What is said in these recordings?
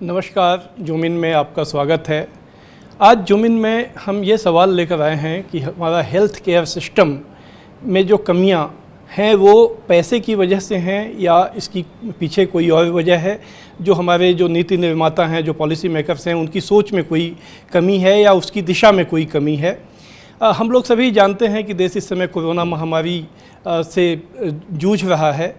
नमस्कार, जूमिन में आपका स्वागत है। आज जूमिन में हम ये सवाल लेकर आए हैं कि हमारा हेल्थ केयर सिस्टम में जो कमियां हैं वो पैसे की वजह से हैं या इसकी पीछे कोई और वजह है। जो हमारे जो नीति निर्माता हैं, जो पॉलिसी मेकर्स हैं, उनकी सोच में कोई कमी है या उसकी दिशा में कोई कमी है। हम लोग सभी जानते हैं कि देश इस समय कोरोना महामारी से जूझ रहा है।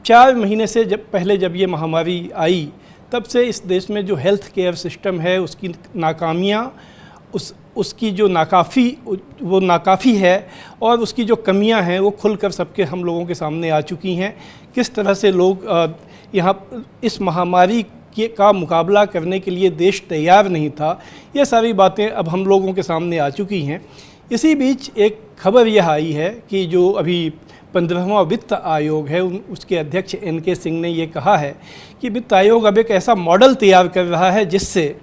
4 महीने से पहले जब ये महामारी आई, तब से इस देश में जो हेल्थ केयर सिस्टम है उसकी नाकामियाँ, उसकी जो नाकाफ़ी है और उसकी जो कमियां हैं वो खुलकर सबके हम लोगों के सामने आ चुकी हैं। किस तरह से लोग यहाँ इस महामारी का मुकाबला करने के लिए देश तैयार नहीं था, ये सारी बातें अब हम लोगों के सामने आ चुकी हैं। इसी बीच एक खबर यह आई है कि जो अभी 15वां वित्त आयोग है, उसके अध्यक्ष NK सिंह ने ये कहा है कि वित्त आयोग अब एक ऐसा मॉडल तैयार कर रहा है जिससे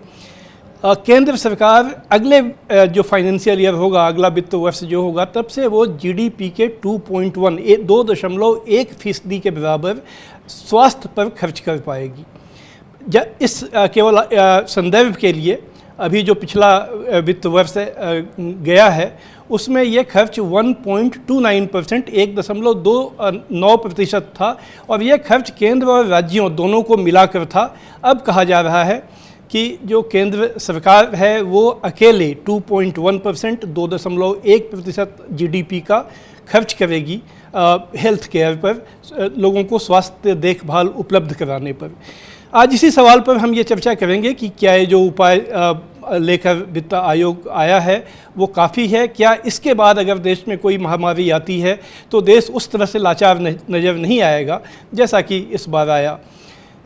केंद्र सरकार अगले जो फाइनेंशियल ईयर होगा, अगला वित्त वर्ष जो होगा, तब से वो GDP के 2.1% के बराबर स्वास्थ्य पर खर्च कर पाएगी। इस केवल संदर्भ के लिए अभी जो पिछला वित्त वर्ष गया है उसमें ये खर्च 1.29%, 1.29% था और ये खर्च केंद्र और राज्यों दोनों को मिलाकर था। अब कहा जा रहा है कि जो केंद्र सरकार है वो अकेले 2.1%, 2.1% GDP का खर्च करेगी हेल्थ केयर पर, लोगों को स्वास्थ्य देखभाल उपलब्ध कराने पर। आज इसी सवाल पर हम ये चर्चा करेंगे कि क्या ये जो उपाय लेकर वित्त आयोग आया है वो काफ़ी है। क्या इसके बाद अगर देश में कोई महामारी आती है तो देश उस तरह से लाचार नज़र नहीं आएगा जैसा कि इस बार आया।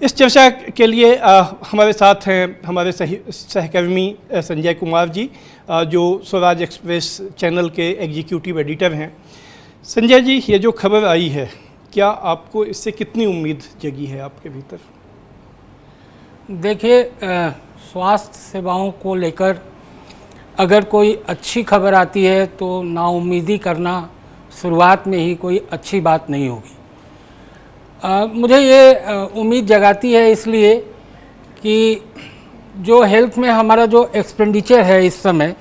इस चर्चा के लिए हमारे साथ हैं हमारे सहकर्मी संजय कुमार जी, जो स्वराज एक्सप्रेस चैनल के एग्जीक्यूटिव एडिटर हैं। संजय जी, ये जो खबर आई है, क्या आपको इससे कितनी उम्मीद जगी है आपके भीतर? देखिए, स्वास्थ्य सेवाओं को लेकर अगर कोई अच्छी खबर आती है तो नाउम्मीदी करना शुरुआत में ही कोई अच्छी बात नहीं होगी। मुझे ये उम्मीद जगाती है इसलिए कि जो हेल्थ में हमारा जो एक्सपेंडिचर है इस समय,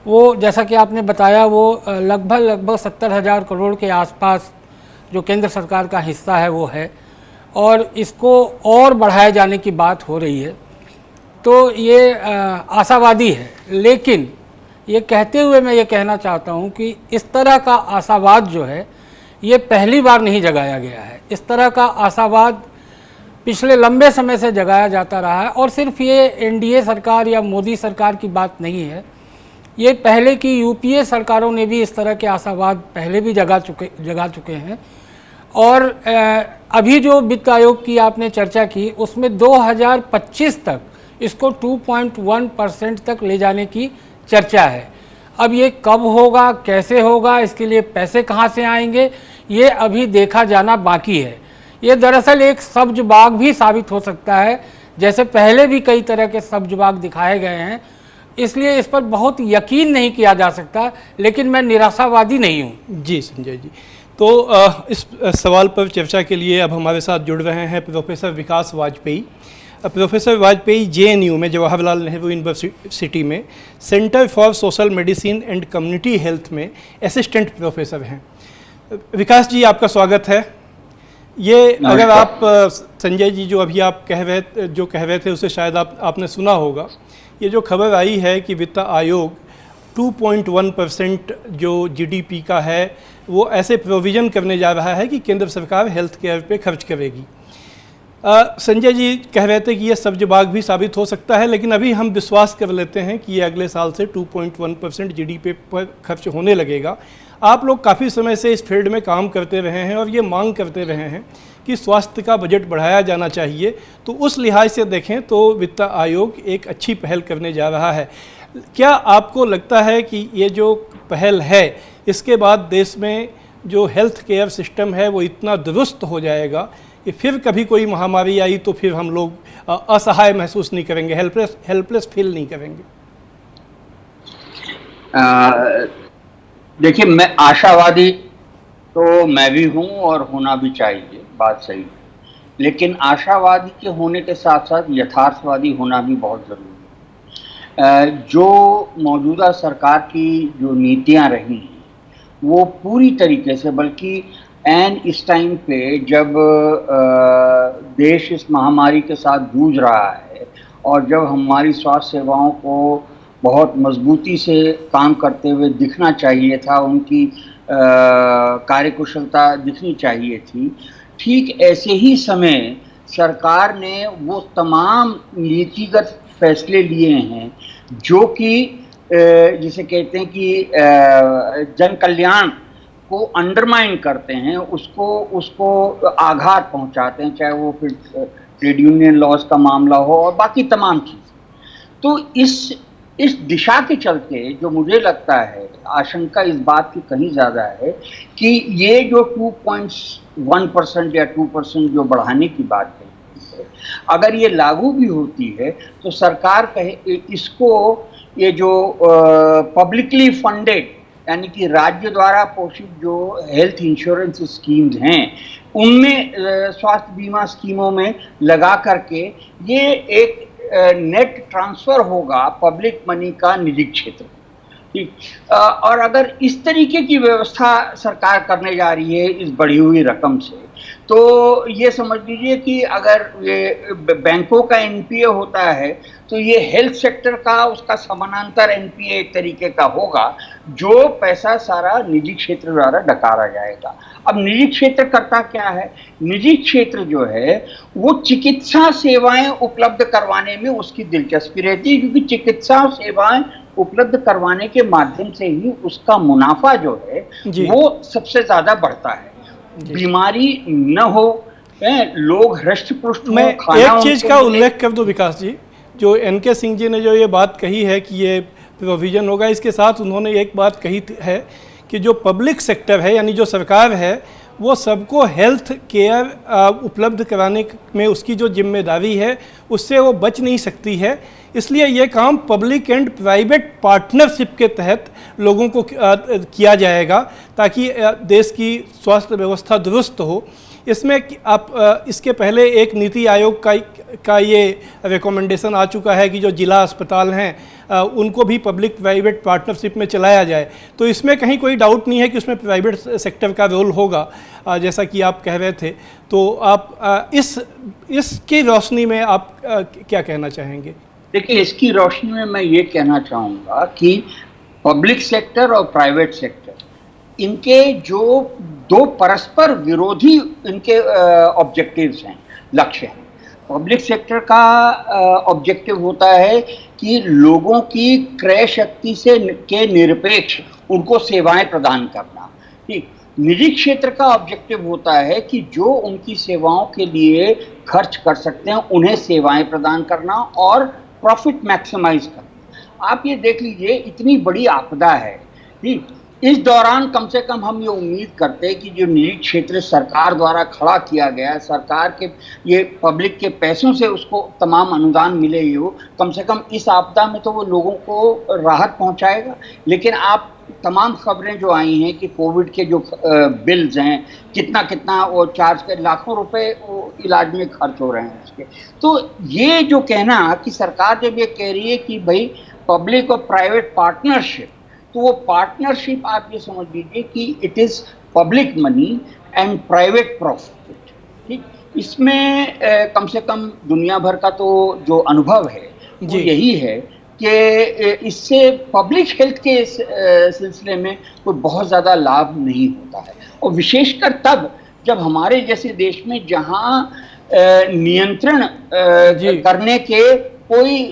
वो जैसा कि आपने बताया वो लगभग 70,000 करोड़ के आसपास जो केंद्र सरकार का हिस्सा है वो है और इसको और बढ़ाए जाने की बात हो रही है। तो ये आशावादी है, लेकिन ये कहते हुए मैं ये कहना चाहता हूँ कि इस तरह का आशावाद जो है ये पहली बार नहीं जगाया गया है। इस तरह का आशावाद पिछले लंबे समय से जगाया जाता रहा है और सिर्फ ये NDA सरकार या मोदी सरकार की बात नहीं है, ये पहले की UPA सरकारों ने भी इस तरह के आशावाद पहले भी जगा चुके हैं। और अभी जो वित्त आयोग की आपने चर्चा की उसमें 2025 तक इसको 2.1% तक ले जाने की चर्चा है। अब ये कब होगा, कैसे होगा, इसके लिए पैसे कहाँ से आएंगे, ये अभी देखा जाना बाकी है। ये दरअसल एक सब्ज बाग भी साबित हो सकता है, जैसे पहले भी कई तरह के सब्ज बाग दिखाए गए हैं, इसलिए इस पर बहुत यकीन नहीं किया जा सकता, लेकिन मैं निराशावादी नहीं हूँ। जी संजय जी, तो इस सवाल पर चर्चा के लिए अब हमारे साथ जुड़ रहे हैं प्रोफेसर विकास वाजपेयी। प्रोफेसर वाजपेयी JNU में, जवाहरलाल नेहरू यूनिवर्सिटी में centre for social medicine and community health में असिस्टेंट प्रोफेसर हैं। विकास जी, आपका स्वागत है। ये अगर आप संजय जी जो अभी आप कह रहे थे उसे शायद आपने सुना होगा, ये जो खबर आई है कि वित्त आयोग 2.1% जो GDP का है वो ऐसे प्रोविज़न करने जा रहा है कि केंद्र सरकार हेल्थ केयर पे खर्च करेगी। संजय जी कह रहे थे कि ये सब्ज बाग भी साबित हो सकता है, लेकिन अभी हम विश्वास कर लेते हैं कि ये अगले साल से 2.1% GDP पर खर्च होने लगेगा। आप लोग काफ़ी समय से इस फील्ड में काम करते रहे हैं और ये मांग करते रहे हैं कि स्वास्थ्य का बजट बढ़ाया जाना चाहिए, तो उस लिहाज से देखें तो वित्त आयोग एक अच्छी पहल करने जा रहा है। क्या आपको लगता है कि ये जो पहल है इसके बाद देश में जो हेल्थ केयर सिस्टम है वो इतना दुरुस्त हो जाएगा कि फिर कभी कोई महामारी आई तो फिर हम लोग असहाय महसूस नहीं करेंगे, हेल्पलेस फील नहीं करेंगे? देखिए, मैं आशावादी तो मैं भी हूँ और होना भी चाहिए, बात सही है। लेकिन आशावादी के होने के साथ साथ यथार्थवादी होना भी बहुत ज़रूरी है। जो मौजूदा सरकार की जो नीतियां रही हैं वो पूरी तरीके से, बल्कि एन इस टाइम पे जब देश इस महामारी के साथ जूझ रहा है और जब हमारी स्वास्थ्य सेवाओं को बहुत मजबूती से काम करते हुए दिखना चाहिए था, उनकी कार्यकुशलता दिखनी चाहिए थी, ठीक ऐसे ही समय सरकार ने वो तमाम नीतिगत फैसले लिए हैं जो कि जिसे कहते हैं कि जन कल्याण को अंडरमाइन करते हैं, उसको उसको आघात पहुंचाते हैं, चाहे वो फिर ट्रेड यूनियन लॉज का मामला हो और बाकी तमाम चीज़। तो इस दिशा के चलते जो मुझे लगता है, आशंका इस बात की कहीं ज़्यादा है कि ये जो 2.1% या 2% जो बढ़ाने की बात है, अगर ये लागू भी होती है तो सरकार कहे इसको, ये जो पब्लिकली फंडेड यानी कि राज्य द्वारा पोषित जो हेल्थ इंश्योरेंस स्कीम्स हैं उनमें, स्वास्थ्य बीमा स्कीमों में लगा करके ये एक नेट ट्रांसफर होगा पब्लिक मनी का निजी क्षेत्र। ठीक। और अगर इस तरीके की व्यवस्था सरकार करने जा रही है इस बढ़ी हुई रकम से, तो ये समझ लीजिए कि अगर ये बैंकों का एनपीए होता है तो ये हेल्थ सेक्टर का उसका समानांतर एनपीए एक तरीके का होगा, जो पैसा सारा निजी क्षेत्र द्वारा डकारा जाएगा। अब निजी क्षेत्र करता क्या है? निजी क्षेत्र जो है वो चिकित्सा सेवाएं उपलब्ध करवाने में उसकी दिलचस्पी रहती है, क्योंकि चिकित्सा सेवाएं उपलब्ध करवाने के माध्यम से ही उसका मुनाफा जो है वो सबसे ज्यादा बढ़ता है। बीमारी न हो, लोग हृष्ट पुष्ट हो, मैं खाना एक चीज़ का उल्लेख कर दूं विकास जी, जो एनके सिंह जी ने जो ये बात कही है कि ये प्रोविज़न होगा, इसके साथ उन्होंने एक बात कही है कि जो पब्लिक सेक्टर है यानी जो सरकार है वो सबको हेल्थ केयर उपलब्ध कराने में उसकी जो जिम्मेदारी है उससे वो बच नहीं सकती है। इसलिए ये काम पब्लिक एंड प्राइवेट पार्टनरशिप के तहत लोगों को किया जाएगा ताकि देश की स्वास्थ्य व्यवस्था दुरुस्त हो। इसमें आप इसके पहले एक नीति आयोग का ये रिकमेंडेशन आ चुका है कि जो जिला अस्पताल हैं उनको भी पब्लिक प्राइवेट पार्टनरशिप में चलाया जाए। तो इसमें कहीं कोई डाउट नहीं है कि उसमें प्राइवेट सेक्टर का रोल होगा, जैसा कि आप कह रहे थे। तो आप इसकी रोशनी में आप क्या कहना चाहेंगे? देखिए, इसकी रोशनी में मैं ये कहना चाहूँगा कि पब्लिक सेक्टर और प्राइवेट सेक्टर, इनके जो दो परस्पर विरोधी इनके ऑब्जेक्टिव्स हैं, लक्ष्य हैं। पब्लिक सेक्टर का ऑब्जेक्टिव होता है कि लोगों की क्रय शक्ति से के निरपेक्ष उनको सेवाएं प्रदान करना। ठीक। निजी क्षेत्र का ऑब्जेक्टिव होता है कि जो उनकी सेवाओं के लिए खर्च कर सकते हैं उन्हें सेवाएं प्रदान करना और प्रॉफिट मैक्सिमाइज करना। आप ये देख लीजिए, इतनी बड़ी आपदा है, ठीक, इस दौरान कम से कम हम ये उम्मीद करते हैं कि जो निजी क्षेत्र सरकार द्वारा खड़ा किया गया, सरकार के ये पब्लिक के पैसों से उसको तमाम अनुदान मिले ही हो, कम से कम इस आपदा में तो वो लोगों को राहत पहुंचाएगा। लेकिन आप तमाम खबरें जो आई हैं कि कोविड के जो बिल्स हैं, कितना कितना वो चार्ज कर, लाखों रुपए वो इलाज में खर्च हो रहे हैं उसके। तो ये जो कहना कि सरकार जब ये कह रही है कि भाई पब्लिक और प्राइवेट पार्टनरशिप, तो वो पार्टनरशिप आप ये समझ लीजिए कि it is public money and private profit. ठीक। इसमें कम से कम दुनिया भर का तो जो अनुभव है वो यही है कि इससे पब्लिक हेल्थ के सिलसिले में कोई बहुत ज़्यादा लाभ नहीं होता है, और विशेषकर तब जब हमारे जैसे देश में जहाँ नियंत्रण करने के कोई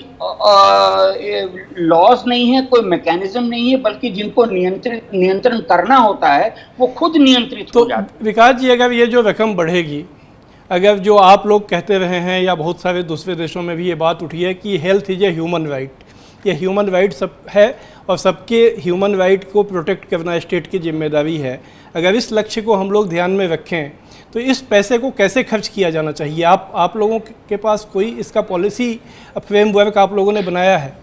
लॉज नहीं है, कोई मैकेनिज्म नहीं है, बल्कि जिनको नियंत्रण करना होता है वो खुद नियंत्रित हो जाते हैं। विकास जी, अगर ये जो रकम बढ़ेगी, अगर जो आप लोग कहते रहे हैं या बहुत सारे दूसरे देशों में भी ये बात उठी है कि health is a human right, ये ह्यूमन राइट सब है और सबके ह्यूमन राइट को प्रोटेक्ट करना स्टेट की जिम्मेदारी है। अगर इस लक्ष्य को हम लोग ध्यान में रखें तो इस पैसे को कैसे खर्च किया जाना चाहिए? आप लोगों के पास कोई इसका पॉलिसी फ्रेमवर्क आप लोगों ने बनाया है?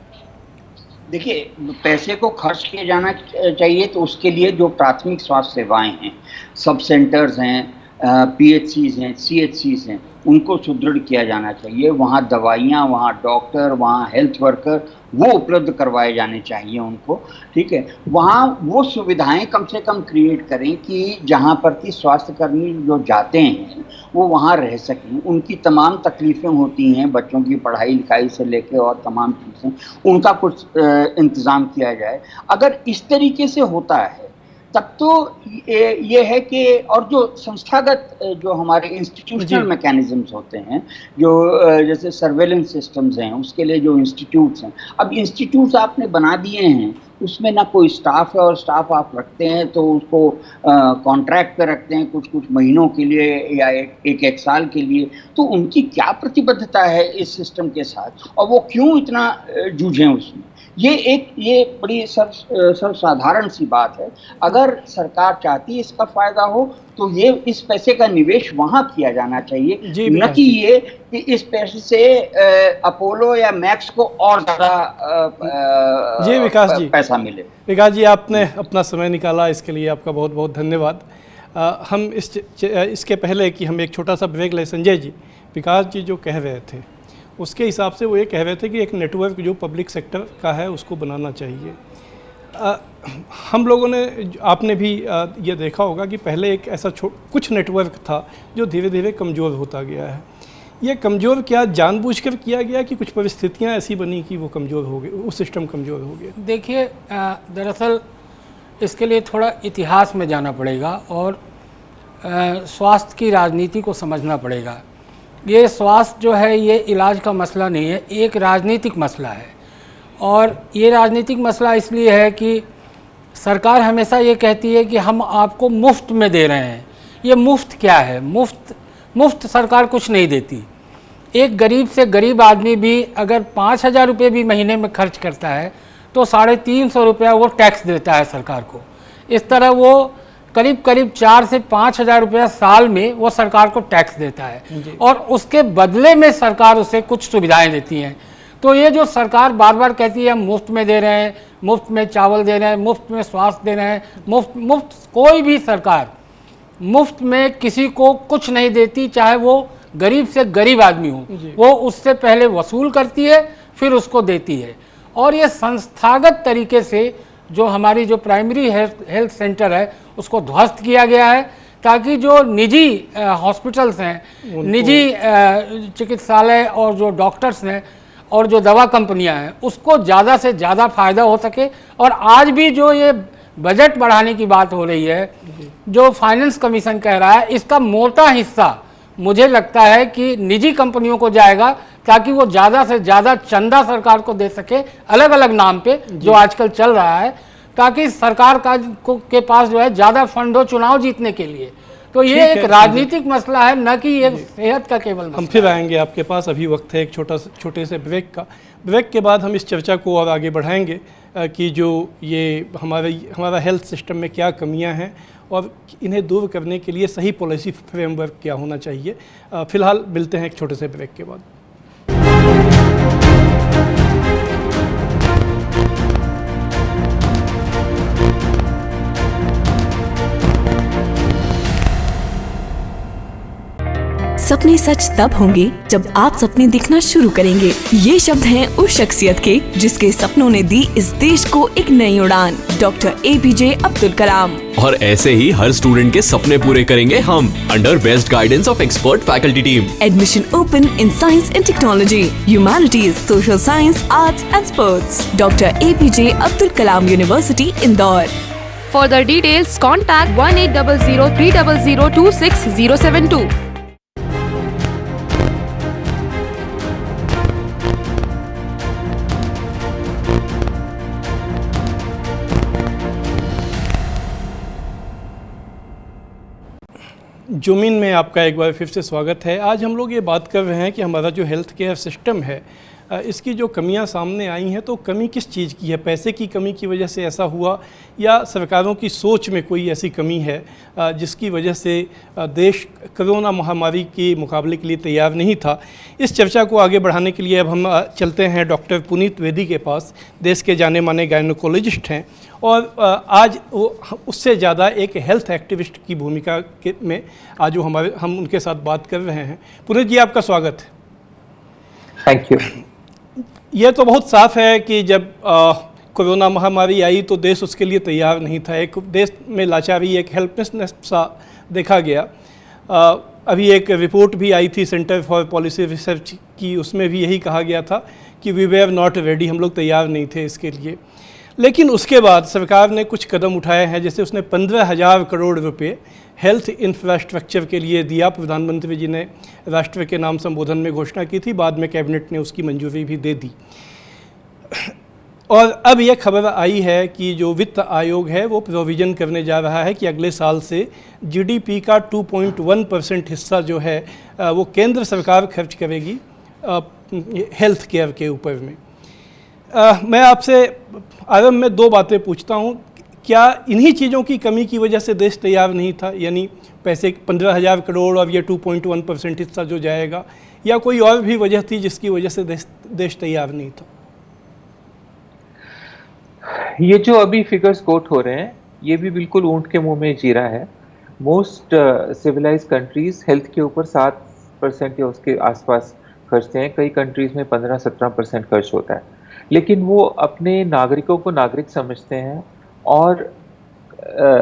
देखिए, पैसे को खर्च किया जाना चाहिए तो उसके लिए जो प्राथमिक स्वास्थ्य सेवाएं हैं, सब सेंटर्स हैं, पीएचसीज हैं, सीएचसीज हैं, उनको सुदृढ़ किया जाना चाहिए। वहाँ दवाइयाँ, वहाँ डॉक्टर, वहाँ हेल्थ वर्कर वो उपलब्ध करवाए जाने चाहिए उनको, ठीक है। वहाँ वो सुविधाएं कम से कम क्रिएट करें कि जहाँ पर कि स्वास्थ्यकर्मी जो जाते हैं वो वहाँ रह सकें। उनकी तमाम तकलीफ़ें होती हैं, बच्चों की पढ़ाई लिखाई से लेके और तमाम चीज़ें, उनका कुछ इंतज़ाम किया जाए। अगर इस तरीके से होता है तब तो ये है कि, और जो संस्थागत जो हमारे इंस्टीट्यूशनल मैकेनिज्म्स होते हैं, जो जैसे सर्वेलेंस सिस्टम्स हैं, उसके लिए जो इंस्टीट्यूट्स हैं, अब इंस्टीट्यूट्स आपने बना दिए हैं, उसमें ना कोई स्टाफ है, और स्टाफ आप रखते हैं तो उसको कॉन्ट्रैक्ट पे रखते हैं कुछ महीनों के लिए या एक साल के लिए, तो उनकी क्या प्रतिबद्धता है इस सिस्टम के साथ, और वो क्यों इतना जूझें उसमें। ये बड़ी सर्वसाधारण सी बात है। अगर सरकार चाहती है इसका फायदा हो तो ये इस पैसे का निवेश वहां किया जाना चाहिए, न कि ये कि इस पैसे से अपोलो या मैक्स को और ज्यादा पैसा मिले। विकास जी, आपने अपना समय निकाला, इसके लिए आपका बहुत बहुत धन्यवाद। हम इसके पहले कि हम एक छोटा सा ब्रेक लें, संजय जी, विकास जी जो कह रहे थे उसके हिसाब से वो ये कह रहे थे कि एक नेटवर्क जो पब्लिक सेक्टर का है उसको बनाना चाहिए। हम लोगों ने, आपने भी ये देखा होगा कि पहले एक ऐसा कुछ नेटवर्क था जो धीरे धीरे कमज़ोर होता गया है। ये कमज़ोर क्या जानबूझकर किया गया कि कुछ परिस्थितियां ऐसी बनी कि वो कमज़ोर हो गए, वो सिस्टम कमज़ोर हो गया? देखिए, दरअसल इसके लिए थोड़ा इतिहास में जाना पड़ेगा और स्वास्थ्य की राजनीति को समझना पड़ेगा। ये स्वास्थ्य जो है ये इलाज का मसला नहीं है, एक राजनीतिक मसला है। और ये राजनीतिक मसला इसलिए है कि सरकार हमेशा ये कहती है कि हम आपको मुफ्त में दे रहे हैं। ये मुफ्त क्या है? मुफ्त सरकार कुछ नहीं देती। एक गरीब से गरीब आदमी भी अगर 5,000 रुपये भी महीने में खर्च करता है तो 350 रुपया वो टैक्स देता है सरकार को। इस तरह वो करीब 4 से 5,000 रुपया साल में वो सरकार को टैक्स देता है और उसके बदले में सरकार उसे कुछ सुविधाएं देती हैं। तो ये जो सरकार बार बार कहती है हम मुफ्त में दे रहे हैं, मुफ्त में चावल दे रहे हैं, मुफ्त में स्वास्थ्य दे रहे हैं, मुफ्त कोई भी सरकार मुफ्त में किसी को कुछ नहीं देती, चाहे वो गरीब से गरीब आदमी हो। वो उससे पहले वसूल करती है फिर उसको देती है। और ये संस्थागत तरीके से जो हमारी जो प्राइमरी हेल्थ सेंटर है उसको ध्वस्त किया गया है, ताकि जो निजी हॉस्पिटल्स हैं, निजी चिकित्सालय और जो डॉक्टर्स हैं और जो दवा कंपनियां हैं उसको ज़्यादा से ज़्यादा फायदा हो सके। और आज भी जो ये बजट बढ़ाने की बात हो रही है, जो फाइनेंस कमीशन कह रहा है, इसका मोटा हिस्सा मुझे लगता है कि निजी कंपनियों को जाएगा, ताकि वो ज़्यादा से ज़्यादा चंदा सरकार को दे सके अलग अलग नाम पे जो आजकल चल रहा है, ताकि सरकार के पास जो है ज़्यादा फंड हो चुनाव जीतने के लिए। तो ये एक राजनीतिक मसला है, न कि एक सेहत का केवल मसला। हम फिर आएंगे आपके पास, अभी वक्त है एक छोटे से ब्रेक का। ब्रेक के बाद हम इस चर्चा को और आगे बढ़ाएंगे कि जो ये हमारा हेल्थ सिस्टम में क्या कमियां हैं और इन्हें दूर करने के लिए सही पॉलिसी फ्रेमवर्क क्या होना चाहिए। फिलहाल मिलते हैं एक छोटे से ब्रेक के बाद। सपने सच तब होंगे जब आप सपने दिखना शुरू करेंगे। ये शब्द हैं उस शख्सियत के जिसके सपनों ने दी इस देश को एक नई उड़ान, डॉक्टर APJ अब्दुल कलाम। और ऐसे ही हर स्टूडेंट के सपने पूरे करेंगे हम, under best guidance of expert faculty team. Admission open in science and technology, humanities, social science, arts and sports. Doctor APJ Abdul Kalam university, Indore. Further details, contact 180030026072. जुमिन में आपका एक बार फिर से स्वागत है। आज हम लोग ये बात कर रहे हैं कि हमारा जो हेल्थ केयर सिस्टम है इसकी जो कमियां सामने आई हैं तो कमी किस चीज़ की है? पैसे की कमी की वजह से ऐसा हुआ या सरकारों की सोच में कोई ऐसी कमी है जिसकी वजह से देश कोरोना महामारी के मुकाबले के लिए तैयार नहीं था? इस चर्चा को आगे बढ़ाने के लिए अब हम चलते हैं डॉक्टर पुनीत वेदी के पास। देश के जाने माने गायनोकोलॉजिस्ट हैं और आज वो उससे ज़्यादा एक हेल्थ एक्टिविस्ट की भूमिका में आज वो हम उनके साथ बात कर रहे हैं। पुनीत जी, आपका स्वागत है। Thank you. ये तो बहुत साफ है कि जब कोरोना महामारी आई तो देश उसके लिए तैयार नहीं था। एक देश में लाचारी, एक हेल्पलेसनेस सा देखा गया। अभी एक रिपोर्ट भी आई थी सेंटर फॉर पॉलिसी रिसर्च की, उसमें भी यही कहा गया था कि वी वेर नॉट रेडी, हम लोग तैयार नहीं थे इसके लिए। लेकिन उसके बाद सरकार ने कुछ कदम उठाए हैं, जैसे उसने 15,000 करोड़ रुपए हेल्थ इंफ्रास्ट्रक्चर के लिए दिया। प्रधानमंत्री जी ने राष्ट्र के नाम संबोधन में घोषणा की थी, बाद में कैबिनेट ने उसकी मंजूरी भी दे दी। और अब यह खबर आई है कि जो वित्त आयोग है वो प्रोविज़न करने जा रहा है कि अगले साल से जीडीपी का 2.1% हिस्सा जो है वो केंद्र सरकार खर्च करेगी हेल्थ केयर के ऊपर में। मैं आपसे आरंभ में दो बातें पूछता हूँ। क्या इन्हीं चीज़ों की कमी की वजह से देश तैयार नहीं था, यानी पैसे 15,000 करोड़ और ये 2.1% हिस्सा जो जाएगा, या कोई और भी वजह थी जिसकी वजह से देश तैयार नहीं था? ये जो अभी फिगर्स कोट हो रहे हैं ये भी बिल्कुल ऊंट के मुंह में जीरा है। मोस्ट सिविलाइज्ड कंट्रीज हेल्थ के ऊपर 7% या उसके आसपास खर्चते हैं। कई कंट्रीज में 15-17% खर्च होता है, लेकिन वो अपने नागरिकों को नागरिक समझते हैं और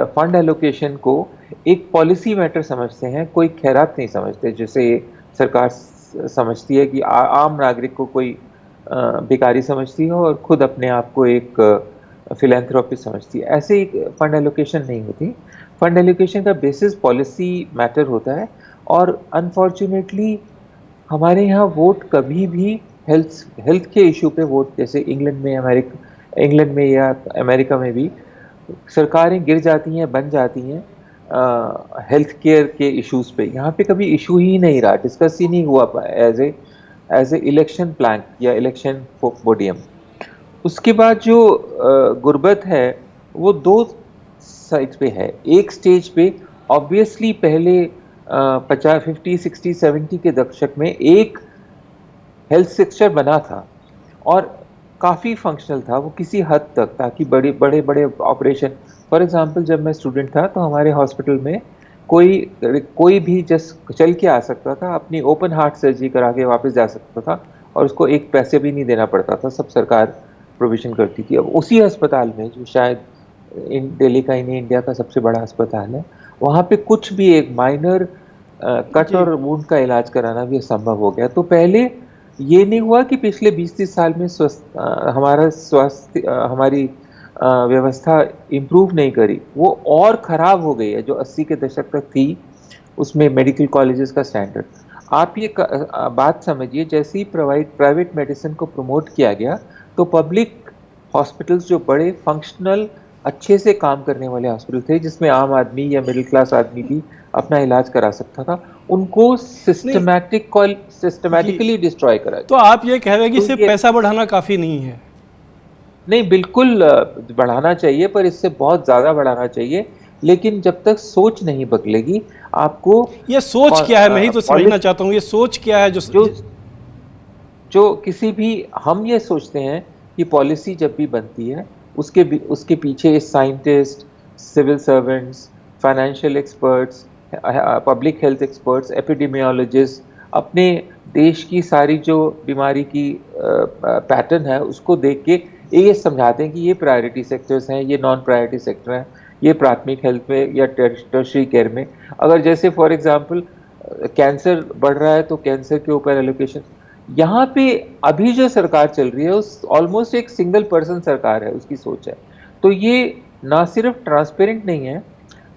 फंड एलोकेशन को एक पॉलिसी मैटर समझते हैं, कोई खैरात नहीं समझते। जैसे सरकार समझती है कि आम नागरिक को कोई बेकारी समझती है और खुद अपने आप को एक फिलैंथ्रोपिस्ट समझती है। ऐसे एक फंड एलोकेशन नहीं होती। फंड एलोकेशन का बेसिस पॉलिसी मैटर होता है और अनफॉर्चुनेटली हमारे यहाँ वोट कभी भी हेल्थ के इशू पे वोट, जैसे इंग्लैंड में या अमेरिका में भी सरकारें गिर जाती हैं, बन जाती हैं हेल्थ केयर के इश्यूज पे। यहाँ पे कभी इशू ही नहीं रहा, डिस्कस ही नहीं हुआ एज ए इलेक्शन प्लैंक या इलेक्शन पोडियम। उसके बाद जो गुर्बत है वो दो साइड पे है। एक स्टेज पे ऑब्वियसली पहले 50, 50, 60, 70 के दशक में एक हेल्थ सेक्टर बना था और काफ़ी फंक्शनल था वो किसी हद तक, ताकि बड़े ऑपरेशन, फॉर एग्जांपल जब मैं स्टूडेंट था तो हमारे हॉस्पिटल में कोई भी जस्ट चल के आ सकता था, अपनी ओपन हार्ट सर्जरी करा के वापस जा सकता था और उसको एक पैसे भी नहीं देना पड़ता था, सब सरकार प्रोविजन करती थी। अब उसी अस्पताल में जो शायद दिल्ली का ही इंडिया का सबसे बड़ा अस्पताल है, वहाँ पे कुछ भी एक माइनर कट और वुंड का इलाज कराना भी असंभव हो गया। तो पहले ये नहीं हुआ कि पिछले 20-30 साल में हमारी व्यवस्था इम्प्रूव नहीं करी, वो और ख़राब हो गई है। जो 80 के दशक तक थी उसमें मेडिकल कॉलेजेस का स्टैंडर्ड, आप ये बात समझिए, जैसे ही प्राइवेट मेडिसिन को प्रमोट किया गया तो पब्लिक हॉस्पिटल्स जो बड़े फंक्शनल अच्छे से काम करने वाले हॉस्पिटल थे, जिसमें आम आदमी या मिडिल क्लास आदमी भी अपना इलाज करा सकता था, उनको सिस्टमैटिकली डिस्ट्रॉय करा। तो आप ये कह रहे हैं कि सिर्फ पैसा बढ़ाना काफ़ी नहीं है? नहीं, बिल्कुल बढ़ाना चाहिए, पर इससे बहुत ज़्यादा बढ़ाना चाहिए। लेकिन जब तक सोच नहीं बदलेगी, आपको ये सोच क्या है, मैं ही तो समझना चाहता हूँ, ये सोच क्या है जो किसी भी, हम ये सोचते हैं कि पॉलिसी जब भी बनती है उसके पीछे scientist, civil servants, financial experts, public health experts, epidemiologist अपने देश की सारी जो बीमारी की पैटर्न है उसको देख के ये समझाते हैं कि ये प्रायोरिटी सेक्टर्स हैं, ये नॉन प्रायोरिटी सेक्टर हैं, ये प्राथमिक हेल्थ में या टर्शरी केयर में। अगर जैसे फॉर एग्जांपल कैंसर बढ़ रहा है तो कैंसर के ऊपर एलोकेशन, यहाँ पे अभी जो सरकार चल रही है उस ऑलमोस्ट एक सिंगल पर्सन सरकार है, उसकी सोच है। तो ये ना सिर्फ ट्रांसपेरेंट नहीं है,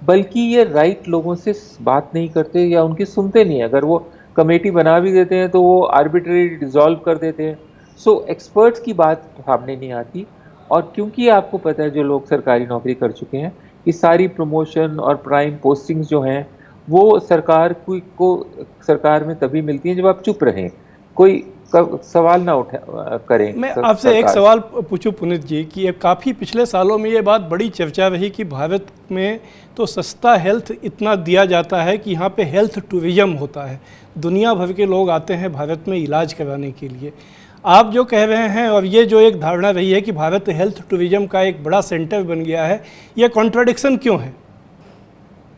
बल्कि ये राइट लोगों से बात नहीं करते या उनकी सुनते नहीं है। अगर वो कमेटी बना भी देते हैं तो वो आर्बिट्रेरी डिसॉल्व कर देते हैं। सो एक्सपर्ट्स की बात सामने नहीं आती। और क्योंकि आपको पता है, जो लोग सरकारी नौकरी कर चुके हैं, कि सारी प्रमोशन और प्राइम पोस्टिंग्स जो हैं वो सरकार को सरकार में तभी मिलती हैं जब आप चुप रहें। कोई सवाल ना करें। मैं आपसे एक सवाल पूछूं पुनीत जी कि ये काफ़ी पिछले सालों में ये बात बड़ी चर्चा रही कि भारत में तो सस्ता हेल्थ इतना दिया जाता है कि यहाँ पे हेल्थ टूरिज्म होता है, दुनिया भर के लोग आते हैं भारत में इलाज कराने के लिए। आप जो कह रहे हैं और ये जो एक धारणा रही है कि भारत हेल्थ टूरिज्म का एक बड़ा सेंटर बन गया है, ये कॉन्ट्राडिक्शन क्यों है?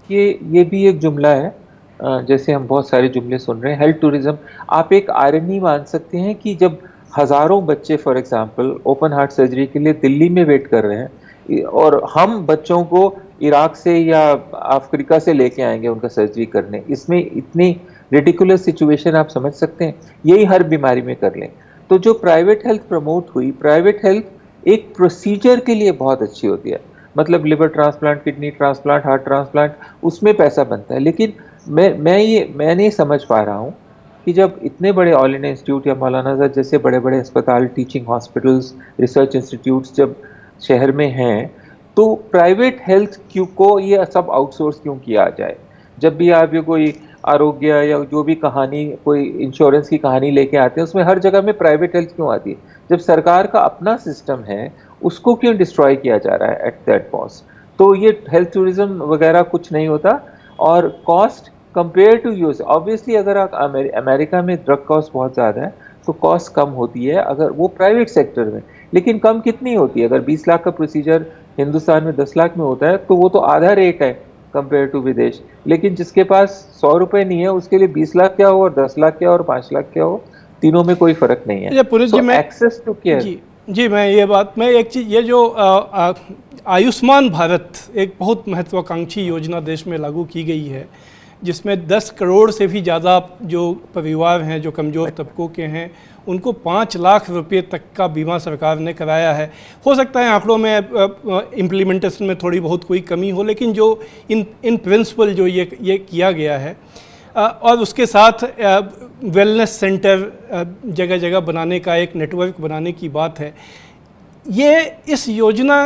ये भी एक जुमला है, जैसे हम बहुत सारे जुमले सुन रहे हैं। हेल्थ टूरिज्म आप एक आयरनी मान सकते हैं कि जब हज़ारों बच्चे for example open heart surgery के लिए दिल्ली में वेट कर रहे हैं और हम बच्चों को इराक से या अफ्रीका से लेके आएंगे उनका सर्जरी करने, इसमें इतनी रिडिकुलस सिचुएशन आप समझ सकते हैं। यही हर बीमारी में कर लें। तो जो प्राइवेट हेल्थ प्रमोट हुई, प्राइवेट हेल्थ एक प्रोसीजर के लिए बहुत अच्छी होती है, मतलब liver transplant, kidney transplant, heart transplant, उसमें पैसा बनता है। लेकिन मैं नहीं समझ पा रहा हूँ कि जब इतने बड़े ऑल इंडिया इंस्टीट्यूट या मौलाना आज़ाद जैसे बड़े बड़े अस्पताल, टीचिंग हॉस्पिटल्स, रिसर्च इंस्टीट्यूट्स जब शहर में हैं, तो प्राइवेट हेल्थ क्यों को ये सब आउटसोर्स क्यों किया जाए? जब भी आप ये कोई आरोग्य या जो भी कहानी, कोई इंश्योरेंस की कहानी लेके आते हैं, उसमें हर जगह में प्राइवेट हेल्थ क्यों आती है? जब सरकार का अपना सिस्टम है, उसको क्यों डिस्ट्रॉय किया जा रहा है एट दैट कॉस्ट? तो ये हेल्थ टूरिज्म वगैरह कुछ नहीं होता। और cost compare to use, obviously अगर आप अमेरिका में ड्रग कॉस्ट बहुत ज़्यादा है तो कॉस्ट कम होती है अगर वो प्राइवेट सेक्टर में, लेकिन कम कितनी होती है? अगर 20 लाख का प्रोसीजर हिंदुस्तान में 10 लाख में होता है तो वो तो आधा रेट है कंपेयर टू विदेश। लेकिन जिसके पास 100 रुपये नहीं है उसके लिए 20 लाख क्या हो और 10 लाख क्या हो और 5 लाख क्या हो, तीनों में कोई फर्क नहीं है। Access to care. जी मैं एक चीज़, ये जो आयुष्मान भारत एक बहुत महत्वाकांक्षी योजना देश में लागू की गई है, जिसमें 10 करोड़ से भी ज़्यादा जो परिवार हैं, जो कमज़ोर तबकों के हैं, उनको 5 लाख रुपए तक का बीमा सरकार ने कराया है। हो सकता है आंकड़ों में इम्प्लीमेंटेशन में थोड़ी बहुत कोई कमी हो, लेकिन जो इन प्रिंसिपल जो ये किया गया है, और उसके साथ वेलनेस सेंटर जगह जगह बनाने का एक नेटवर्क बनाने की बात है। ये इस योजना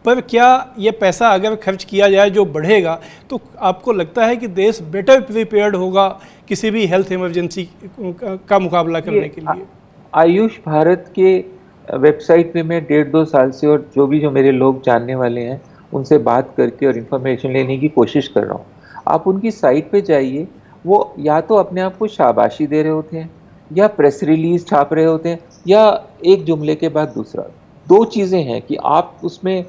पर क्या ये पैसा अगर खर्च किया जाए जो बढ़ेगा, तो आपको लगता है कि देश बेटर प्रिपेयर्ड होगा किसी भी हेल्थ इमरजेंसी का मुकाबला करने के लिए? आयुष भारत के वेबसाइट पे मैं 1.5-2 साल से, और जो मेरे लोग जानने वाले हैं उनसे बात करके और इन्फॉर्मेशन लेने की कोशिश कर रहा हूँ। आप उनकी साइट पे जाइए, वो या तो अपने आप को शाबाशी दे रहे होते हैं या प्रेस रिलीज छाप रहे होते हैं, या एक जुमले के बाद दूसरा। 2 चीज़ें हैं कि आप उसमें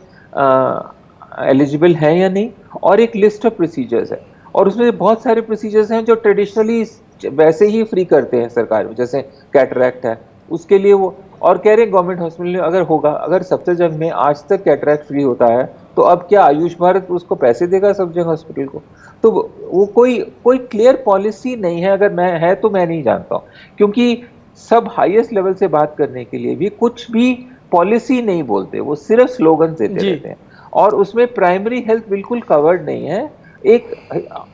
एलिजिबल हैं या नहीं, और एक लिस्ट ऑफ प्रोसीजर्स है, और उसमें बहुत सारे प्रोसीजर्स हैं जो ट्रेडिशनली वैसे ही फ्री करते हैं सरकार, जैसे कैटरैक्ट है उसके लिए वो, और कह रहे हैं गवर्नमेंट हॉस्पिटल में अगर होगा, अगर सफदरजंग में आज तक कैटरैक्ट फ्री होता है तो अब क्या आयुष भारत उसको पैसे देगा सफदरजंग हॉस्पिटल को? तो वो कोई क्लियर पॉलिसी नहीं है। अगर मैं है तो मैं नहीं जानता हूँ, क्योंकि सब हाईएस्ट लेवल से बात करने के लिए भी कुछ भी पॉलिसी नहीं बोलते, वो सिर्फ स्लोगन देते रहते हैं, और उसमें प्राइमरी हेल्थ बिल्कुल कवर्ड नहीं है। एक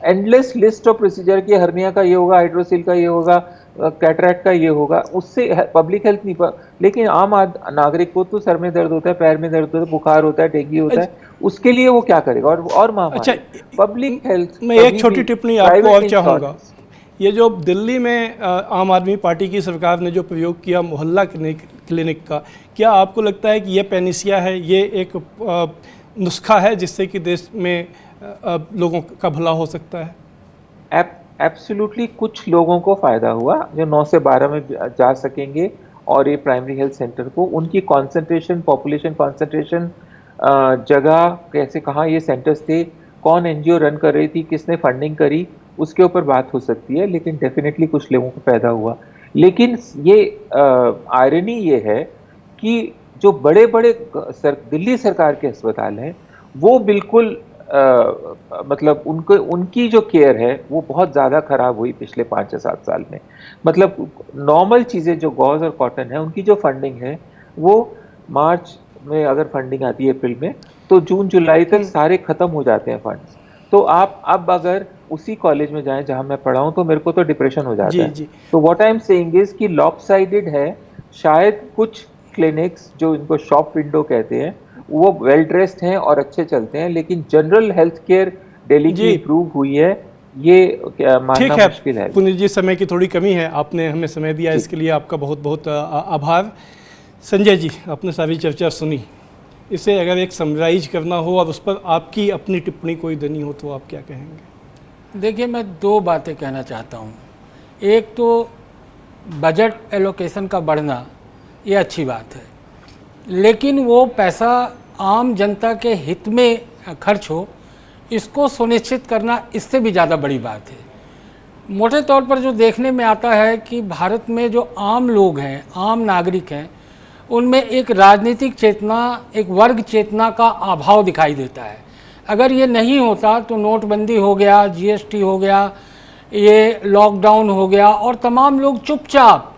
एंडलेस लिस्ट ऑफ प्रोसीजर की, हर्निया का ये होगा, हाइड्रोसिल का ये होगा, कैटरैक्ट का ये होगा, उससे पब्लिक हेल्थ नहीं लेकिन आम नागरिक को तो सर में दर्द होता है, पैर में दर्द होता है, बुखार होता है, डेंगू होता है, उसके लिए वो क्या करेगा? और महामारी। पब्लिक हेल्थ मैं एक छोटी टिप्पणी आपको और चाहूँगा। ये जो दिल्ली में आम आदमी पार्टी की सरकार ने जो प्रयोग किया मोहल्ला क्लिनिक का, क्या आपको लगता है कि ये पैनिसिया है, ये एक नुस्खा है जिससे कि देश में लोगों का भला हो सकता है? एब्सोल्युटली कुछ लोगों को फ़ायदा हुआ जो 9 से 12 में जा सकेंगे, और ये प्राइमरी हेल्थ सेंटर को उनकी कंसंट्रेशन, पॉपुलेशन कंसंट्रेशन, जगह कैसे, कहाँ ये सेंटर्स थे, कौन एनजीओ रन कर रही थी, किसने फंडिंग करी, उसके ऊपर बात हो सकती है। लेकिन डेफिनेटली कुछ लोगों को फायदा हुआ। लेकिन ये आयरनी ये है कि जो बड़े बड़े दिल्ली सरकार के अस्पताल हैं वो बिल्कुल मतलब उनकी जो केयर है वो बहुत ज़्यादा ख़राब हुई पिछले 5 या 7 साल में। मतलब नॉर्मल चीज़ें जो गॉज और कॉटन है उनकी जो फंडिंग है वो मार्च में अगर फंडिंग आती है अप्रैल में, तो जून जुलाई तक सारे ख़त्म हो जाते हैं फंड्स। तो आप अब अगर उसी कॉलेज में जाएं जहां मैं पढ़ा हूं तो मेरे को तो डिप्रेशन हो जाता है। तो what I am saying is कि लॉपसाइडेड है। शायद कुछ क्लिनिक्स जो इनको शॉप विंडो कहते हैं वो वेल ड्रेस्ड हैं और अच्छे चलते हैं, लेकिन जनरल हेल्थ केयर दिल्ली की इम्प्रूव हुई है ये ठीक मानना है मुश्किल है। पुनीत जी, समय की थोड़ी कमी है, आपने हमें समय दिया, इसके लिए आपका बहुत बहुत आभार। संजय जी, आपने सारी चर्चा सुनी, इसे अगर एक समराइज करना हो और उस पर आपकी अपनी टिप्पणी कोई देनी हो तो आप क्या कहेंगे? देखिए, मैं दो बातें कहना चाहता हूँ। एक तो बजट एलोकेशन का बढ़ना ये अच्छी बात है, लेकिन वो पैसा आम जनता के हित में खर्च हो, इसको सुनिश्चित करना इससे भी ज़्यादा बड़ी बात है। मोटे तौर पर जो देखने में आता है कि भारत में जो आम लोग हैं, आम नागरिक हैं, उनमें एक राजनीतिक चेतना, एक वर्ग चेतना का अभाव दिखाई देता है। अगर ये नहीं होता तो नोटबंदी हो गया, जीएसटी हो गया, ये लॉकडाउन हो गया और तमाम लोग चुपचाप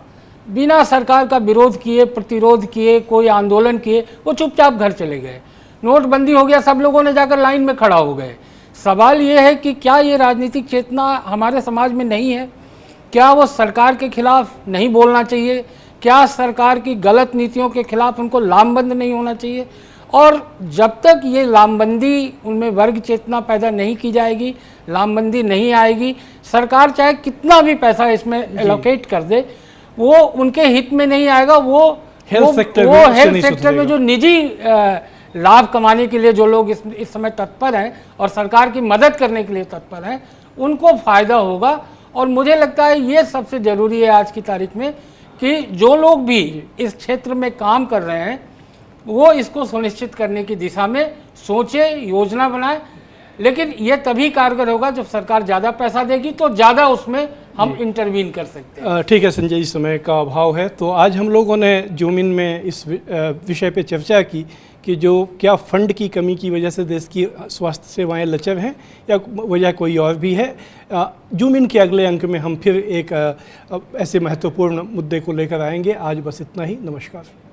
बिना सरकार का विरोध किए, प्रतिरोध किए, कोई आंदोलन किए, वो चुपचाप घर चले गए। नोटबंदी हो गया, सब लोगों ने जाकर लाइन में खड़ा हो गए। सवाल ये है कि क्या ये राजनीतिक चेतना हमारे समाज में नहीं है? क्या वो सरकार के खिलाफ नहीं बोलना चाहिए? क्या सरकार की गलत नीतियों के खिलाफ उनको लामबंद नहीं होना चाहिए? और जब तक ये लामबंदी, उनमें वर्ग चेतना पैदा नहीं की जाएगी, लामबंदी नहीं आएगी, सरकार चाहे कितना भी पैसा इसमें एलोकेट कर दे, वो उनके हित में नहीं आएगा। वो हेल्थ सेक्टर में जो निजी लाभ कमाने के लिए जो लोग इस समय तत्पर हैं और सरकार की मदद करने के लिए तत्पर हैं, उनको फ़ायदा होगा। और मुझे लगता है ये सबसे ज़रूरी है आज की तारीख में कि जो लोग भी इस क्षेत्र में काम कर रहे हैं वो इसको सुनिश्चित करने की दिशा में सोचे, योजना बनाए। लेकिन ये तभी कारगर होगा जब सरकार ज़्यादा पैसा देगी, तो ज़्यादा उसमें हम इंटरवीन कर सकते हैं। ठीक है संजय जी, समय का अभाव है, तो आज हम लोगों ने जूम इन में इस विषय पे चर्चा की कि जो क्या फंड की कमी की वजह से देश की स्वास्थ्य सेवाएं लचर हैं या वजह कोई और भी है। जूम इन के अगले अंक में हम फिर एक ऐसे महत्वपूर्ण मुद्दे को लेकर आएंगे। आज बस इतना ही। नमस्कार।